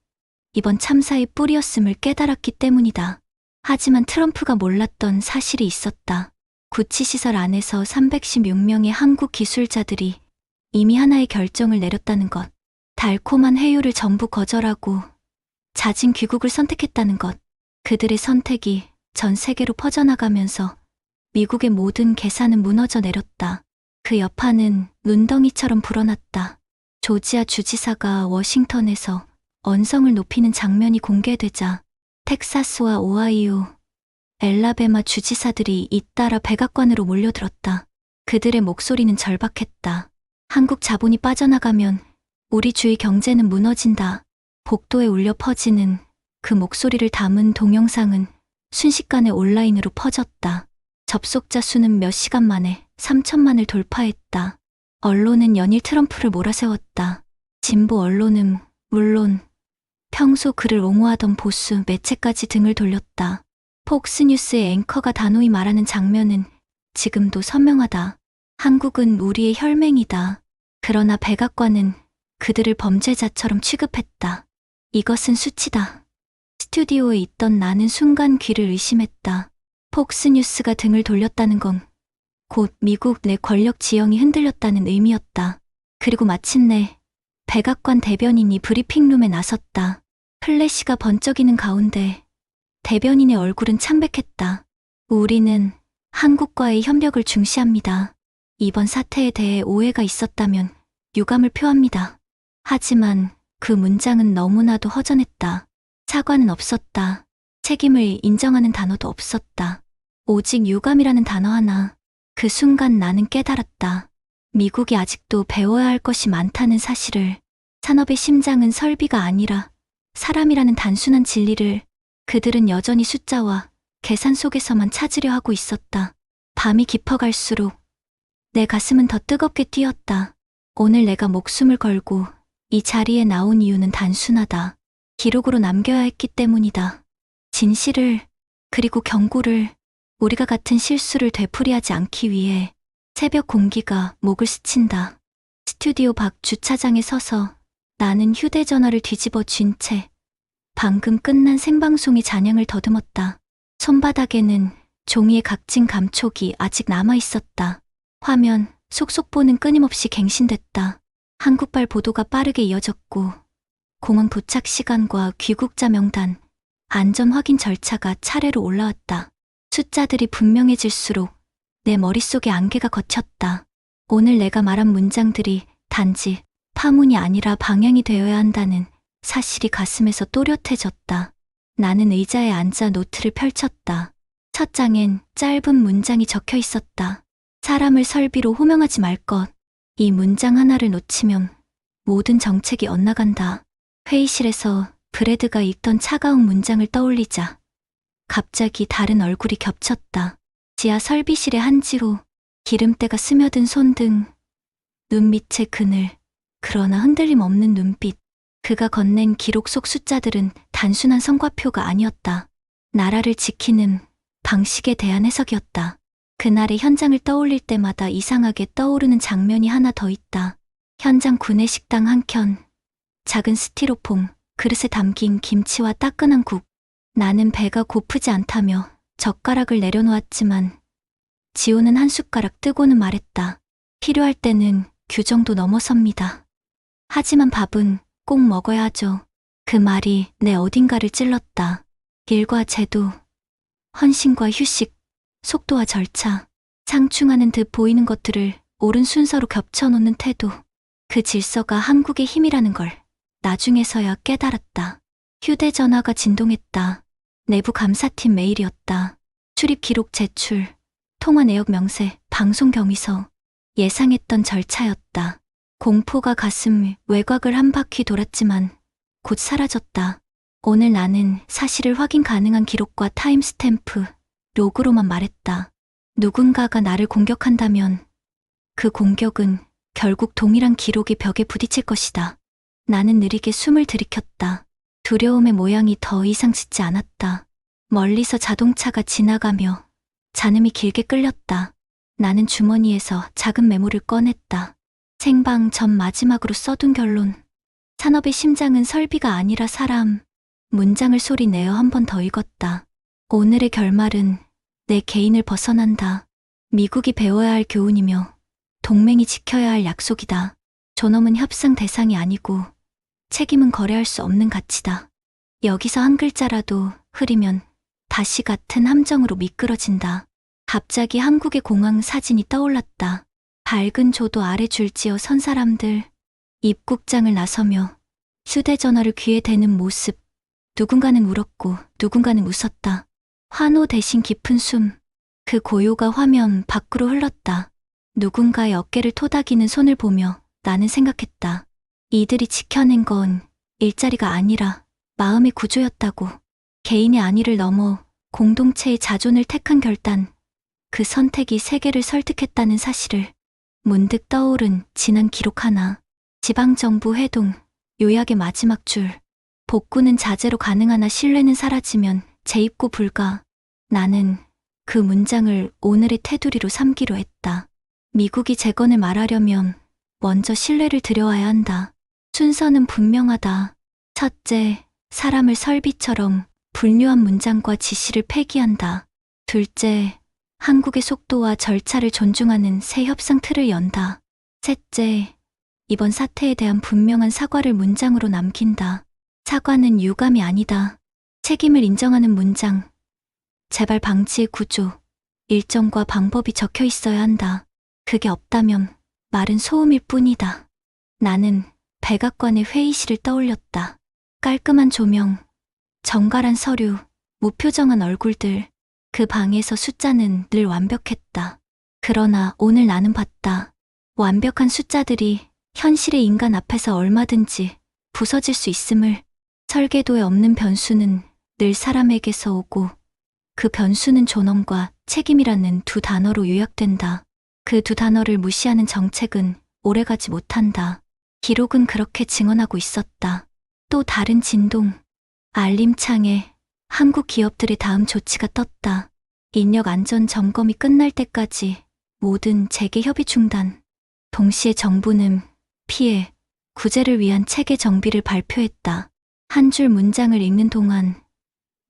이번 참사의 뿌리였음을 깨달았기 때문이다. 하지만 트럼프가 몰랐던 사실이 있었다. 구치시설 안에서 316명의 한국 기술자들이 이미 하나의 결정을 내렸다는 것. 달콤한 회유를 전부 거절하고 잦은 귀국을 선택했다는 것. 그들의 선택이 전 세계로 퍼져나가면서 미국의 모든 계산은 무너져 내렸다. 그 여파는 눈덩이처럼 불어났다. 조지아 주지사가 워싱턴에서 언성을 높이는 장면이 공개되자 텍사스와 오하이오, 엘라베마 주지사들이 잇따라 백악관으로 몰려들었다. 그들의 목소리는 절박했다. 한국 자본이 빠져나가면 우리 주의 경제는 무너진다. 복도에 울려 퍼지는 그 목소리를 담은 동영상은 순식간에 온라인으로 퍼졌다. 접속자 수는 몇 시간 만에 3천만을 돌파했다. 언론은 연일 트럼프를 몰아세웠다. 진보 언론은 물론 평소 그를 옹호하던 보수 매체까지 등을 돌렸다. 폭스뉴스의 앵커가 단호히 말하는 장면은 지금도 선명하다. 한국은 우리의 혈맹이다. 그러나 백악관은 그들을 범죄자처럼 취급했다. 이것은 수치다. 스튜디오에 있던 나는 순간 귀를 의심했다. 폭스뉴스가 등을 돌렸다는 건 곧 미국 내 권력 지형이 흔들렸다는 의미였다. 그리고 마침내 백악관 대변인이 브리핑룸에 나섰다. 플래시가 번쩍이는 가운데 대변인의 얼굴은 창백했다. 우리는 한국과의 협력을 중시합니다. 이번 사태에 대해 오해가 있었다면 유감을 표합니다. 하지만 그 문장은 너무나도 허전했다. 사과는 없었다. 책임을 인정하는 단어도 없었다. 오직 유감이라는 단어 하나. 그 순간 나는 깨달았다. 미국이 아직도 배워야 할 것이 많다는 사실을. 산업의 심장은 설비가 아니라 사람이라는 단순한 진리를 그들은 여전히 숫자와 계산 속에서만 찾으려 하고 있었다. 밤이 깊어갈수록 내 가슴은 더 뜨겁게 뛰었다. 오늘 내가 목숨을 걸고 이 자리에 나온 이유는 단순하다. 기록으로 남겨야 했기 때문이다. 진실을, 그리고 경고를. 우리가 같은 실수를 되풀이하지 않기 위해. 새벽 공기가 목을 스친다. 스튜디오 밖 주차장에 서서 나는 휴대전화를 뒤집어 쥔 채 방금 끝난 생방송의 잔향을 더듬었다. 손바닥에는 종이의 각진 감촉이 아직 남아있었다. 화면, 속속보는 끊임없이 갱신됐다. 한국발 보도가 빠르게 이어졌고 공항 도착 시간과 귀국자 명단, 안전 확인 절차가 차례로 올라왔다. 숫자들이 분명해질수록 내 머릿속에 안개가 걷혔다. 오늘 내가 말한 문장들이 단지 파문이 아니라 방향이 되어야 한다는 사실이 가슴에서 또렷해졌다. 나는 의자에 앉아 노트를 펼쳤다. 첫 장엔 짧은 문장이 적혀 있었다. 사람을 설비로 호명하지 말 것. 이 문장 하나를 놓치면 모든 정책이 엇나간다. 회의실에서 브래드가 읽던 차가운 문장을 떠올리자 갑자기 다른 얼굴이 겹쳤다. 지하 설비실의 한지로 기름때가 스며든 손등, 눈 밑의 그늘, 그러나 흔들림 없는 눈빛. 그가 건넨 기록 속 숫자들은 단순한 성과표가 아니었다. 나라를 지키는 방식에 대한 해석이었다. 그날의 현장을 떠올릴 때마다 이상하게 떠오르는 장면이 하나 더 있다. 현장 구내식당 한켠, 작은 스티로폼 그릇에 담긴 김치와 따끈한 국. 나는 배가 고프지 않다며 젓가락을 내려놓았지만 지호는 한 숟가락 뜨고는 말했다. 필요할 때는 규정도 넘어섭니다. 하지만 밥은 꼭 먹어야 하죠. 그 말이 내 어딘가를 찔렀다. 일과 제도, 헌신과 휴식, 속도와 절차, 상충하는 듯 보이는 것들을 옳은 순서로 겹쳐놓는 태도. 그 질서가 한국의 힘이라는 걸 나중에서야 깨달았다. 휴대전화가 진동했다. 내부 감사팀 메일이었다. 출입 기록 제출, 통화 내역 명세, 방송 경위서. 예상했던 절차였다. 공포가 가슴 외곽을 한 바퀴 돌았지만 곧 사라졌다. 오늘 나는 사실을 확인 가능한 기록과 타임스탬프, 로그로만 말했다. 누군가가 나를 공격한다면 그 공격은 결국 동일한 기록의 벽에 부딪힐 것이다. 나는 느리게 숨을 들이켰다. 두려움의 모양이 더 이상 짙지 않았다. 멀리서 자동차가 지나가며 잔음이 길게 끌렸다. 나는 주머니에서 작은 메모를 꺼냈다. 생방 전 마지막으로 써둔 결론. 산업의 심장은 설비가 아니라 사람. 문장을 소리내어 한 번 더 읽었다. 오늘의 결말은 내 개인을 벗어난다. 미국이 배워야 할 교훈이며 동맹이 지켜야 할 약속이다. 존엄은 협상 대상이 아니고 책임은 거래할 수 없는 가치다. 여기서 한 글자라도 흐리면 다시 같은 함정으로 미끄러진다. 갑자기 한국의 공항 사진이 떠올랐다. 밝은 조도 아래 줄지어 선 사람들, 입국장을 나서며 휴대전화를 귀에 대는 모습. 누군가는 울었고 누군가는 웃었다. 환호 대신 깊은 숨. 그 고요가 화면 밖으로 흘렀다. 누군가의 어깨를 토닥이는 손을 보며 나는 생각했다. 이들이 지켜낸 건 일자리가 아니라 마음의 구조였다고. 개인의 안위를 넘어 공동체의 자존을 택한 결단. 그 선택이 세계를 설득했다는 사실을. 문득 떠오른 지난 기록 하나. 지방정부 회동, 요약의 마지막 줄. 복구는 자제로 가능하나 신뢰는 사라지면 재입고 불가. 나는 그 문장을 오늘의 테두리로 삼기로 했다. 미국이 재건을 말하려면 먼저 신뢰를 들여와야 한다. 순서는 분명하다. 첫째, 사람을 설비처럼 불류한 문장과 지시를 폐기한다. 둘째, 한국의 속도와 절차를 존중하는 새 협상 틀을 연다. 셋째, 이번 사태에 대한 분명한 사과를 문장으로 남긴다. 사과는 유감이 아니다. 책임을 인정하는 문장. 재발 방지의 구조, 일정과 방법이 적혀 있어야 한다. 그게 없다면 말은 소음일 뿐이다. 나는 백악관의 회의실을 떠올렸다. 깔끔한 조명, 정갈한 서류, 무표정한 얼굴들. 그 방에서 숫자는 늘 완벽했다. 그러나 오늘 나는 봤다. 완벽한 숫자들이 현실의 인간 앞에서 얼마든지 부서질 수 있음을. 설계도에 없는 변수는 늘 사람에게서 오고 그 변수는 존엄과 책임이라는 두 단어로 요약된다. 그 두 단어를 무시하는 정책은 오래가지 못한다. 기록은 그렇게 증언하고 있었다. 또 다른 진동. 알림창에 한국 기업들의 다음 조치가 떴다. 인력 안전 점검이 끝날 때까지 모든 재개 협의 중단. 동시에 정부는 피해, 구제를 위한 체계 정비를 발표했다. 한 줄 문장을 읽는 동안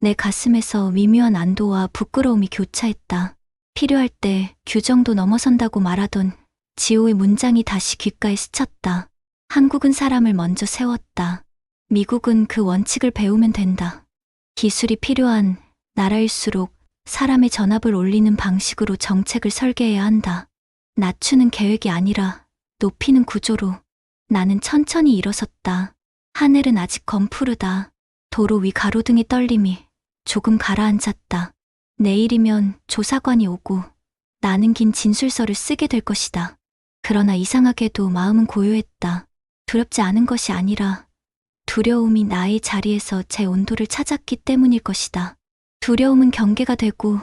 내 가슴에서 미묘한 안도와 부끄러움이 교차했다. 필요할 때 규정도 넘어선다고 말하던 지호의 문장이 다시 귓가에 스쳤다. 한국은 사람을 먼저 세웠다. 미국은 그 원칙을 배우면 된다. 기술이 필요한 나라일수록 사람의 전압을 올리는 방식으로 정책을 설계해야 한다. 낮추는 계획이 아니라 높이는 구조로. 나는 천천히 일어섰다. 하늘은 아직 검푸르다. 도로 위 가로등의 떨림이 조금 가라앉았다. 내일이면 조사관이 오고 나는 긴 진술서를 쓰게 될 것이다. 그러나 이상하게도 마음은 고요했다. 두렵지 않은 것이 아니라 두려움이 나의 자리에서 제 온도를 찾았기 때문일 것이다. 두려움은 경계가 되고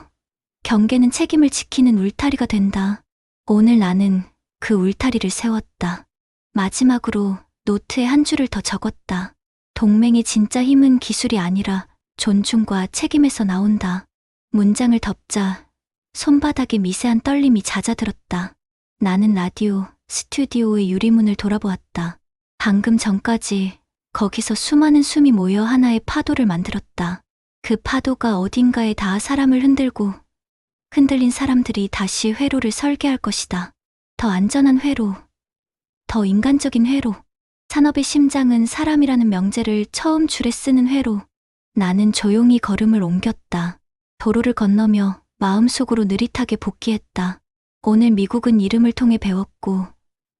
경계는 책임을 지키는 울타리가 된다. 오늘 나는 그 울타리를 세웠다. 마지막으로 노트에 한 줄을 더 적었다. 동맹의 진짜 힘은 기술이 아니라 존중과 책임에서 나온다. 문장을 덮자 손바닥에 미세한 떨림이 잦아들었다. 나는 라디오 스튜디오의 유리문을 돌아보았다. 방금 전까지 거기서 수많은 숨이 모여 하나의 파도를 만들었다. 그 파도가 어딘가에 닿아 사람을 흔들고 흔들린 사람들이 다시 회로를 설계할 것이다. 더 안전한 회로, 더 인간적인 회로. 산업의 심장은 사람이라는 명제를 처음 줄에 쓰는 회로. 나는 조용히 걸음을 옮겼다. 도로를 건너며 마음속으로 느릿하게 복귀했다. 오늘 미국은 이름을 통해 배웠고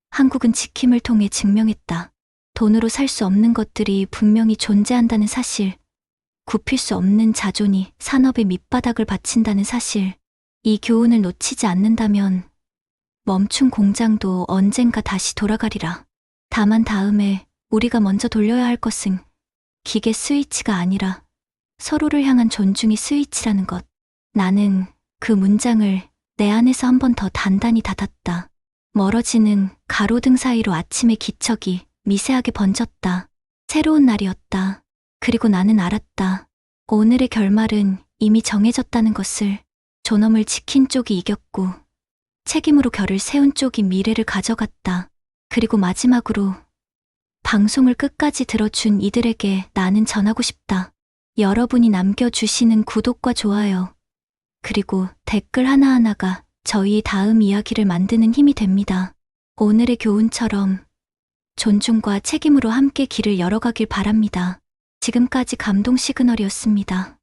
한국은 지킴을 통해 증명했다. 돈으로 살 수 없는 것들이 분명히 존재한다는 사실, 굽힐 수 없는 자존이 산업의 밑바닥을 받친다는 사실, 이 교훈을 놓치지 않는다면 멈춘 공장도 언젠가 다시 돌아가리라. 다만 다음에 우리가 먼저 돌려야 할 것은 기계 스위치가 아니라 서로를 향한 존중의 스위치라는 것. 나는 그 문장을 내 안에서 한 번 더 단단히 닫았다. 멀어지는 가로등 사이로 아침의 기척이 미세하게 번졌다. 새로운 날이었다. 그리고 나는 알았다. 오늘의 결말은 이미 정해졌다는 것을. 존엄을 지킨 쪽이 이겼고 책임으로 결을 세운 쪽이 미래를 가져갔다. 그리고 마지막으로 방송을 끝까지 들어준 이들에게 나는 전하고 싶다. 여러분이 남겨주시는 구독과 좋아요, 그리고 댓글 하나하나가 저희의 다음 이야기를 만드는 힘이 됩니다. 오늘의 교훈처럼 존중과 책임으로 함께 길을 열어가길 바랍니다. 지금까지 감동 시그널이었습니다.